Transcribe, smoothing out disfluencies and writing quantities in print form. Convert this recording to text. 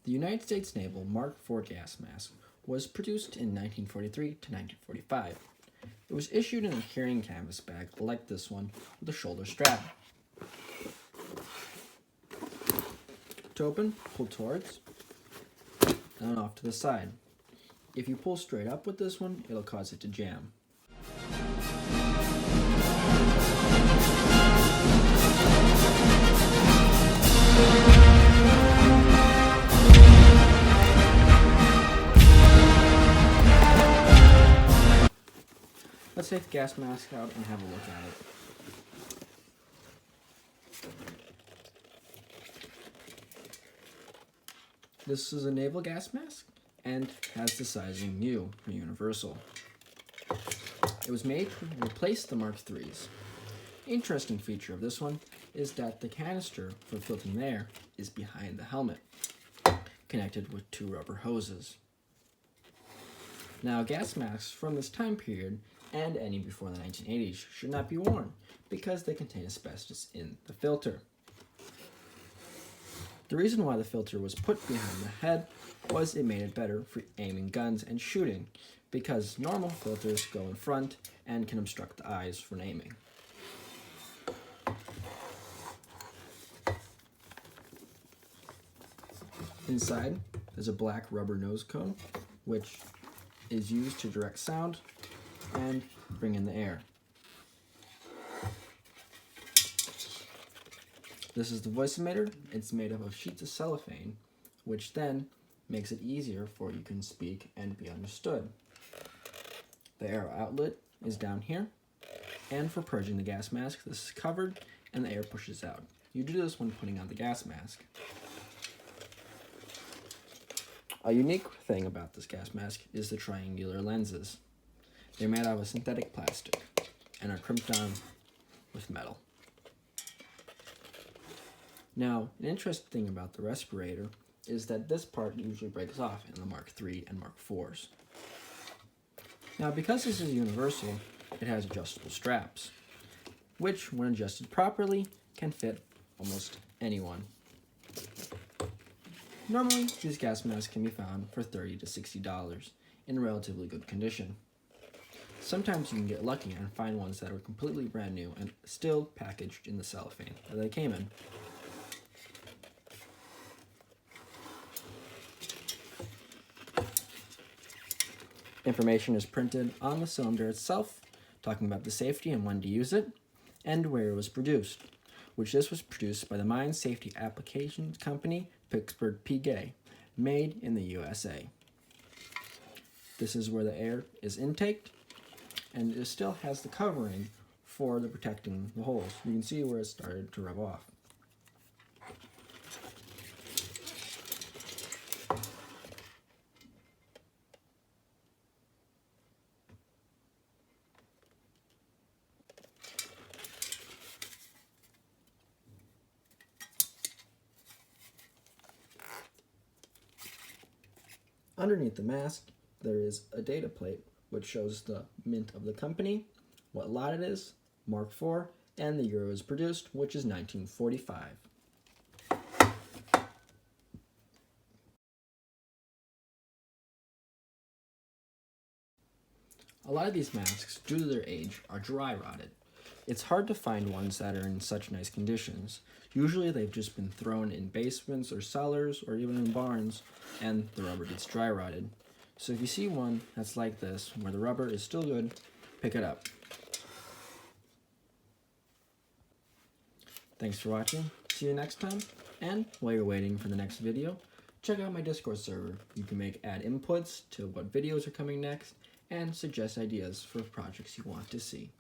The United States Naval Mark IV gas mask was produced in 1943 to 1945. It was issued in a carrying canvas bag like this one with a shoulder strap. To open, pull towards and off to the side. If you pull straight up with this one, it'll cause it to jam. Let's take the gas mask out and have a look at it. This is a naval gas mask and has the sizing U for universal. It was made to replace the Mark III's. Interesting feature of this one is that the canister for filtering the air is behind the helmet, connected with two rubber hoses. Now, gas masks from this time period and any before the 1980s should not be worn because they contain asbestos in the filter. The reason why the filter was put behind the head was it made it better for aiming guns and shooting, because normal filters go in front and can obstruct the eyes from aiming. Inside, there's a black rubber nose cone, which is used to direct sound and bring in the air. This is the voice emitter. It's made up of sheets of cellophane, which then makes it easier for you to speak and be understood. The air outlet is down here, and for purging the gas mask, this is covered and the air pushes out. You do this when putting on the gas mask. A unique thing about this gas mask is the triangular lenses. They're made out of synthetic plastic and are crimped on with metal. Now, an interesting thing about the respirator is that this part usually breaks off in the Mark III and Mark IVs. Now, because this is universal, it has adjustable straps, which, when adjusted properly, can fit almost anyone. Normally, these gas masks can be found for $30 to $60 in relatively good condition. Sometimes you can get lucky and find ones that are completely brand new and still packaged in the cellophane that they came in. Information is printed on the cylinder itself, talking about the safety and when to use it, and where it was produced, which this was produced by the Mine Safety Applications Company, Pittsburgh, PA, made in the USA. This is where the air is intaked, and it still has the covering for the protecting the holes. You can see where it started to rub off. Underneath the mask, there is a data plate which shows the mint of the company, what lot it is, Mark IV, and the year it was produced, which is 1945. A lot of these masks, due to their age, are dry rotted. It's hard to find ones that are in such nice conditions. Usually they've just been thrown in basements or cellars or even in barns, and the rubber gets dry rotted. So if you see one that's like this, where the rubber is still good, pick it up. Thanks for watching. See you next time. And while you're waiting for the next video, check out my Discord server. You can add inputs to what videos are coming next and suggest ideas for projects you want to see.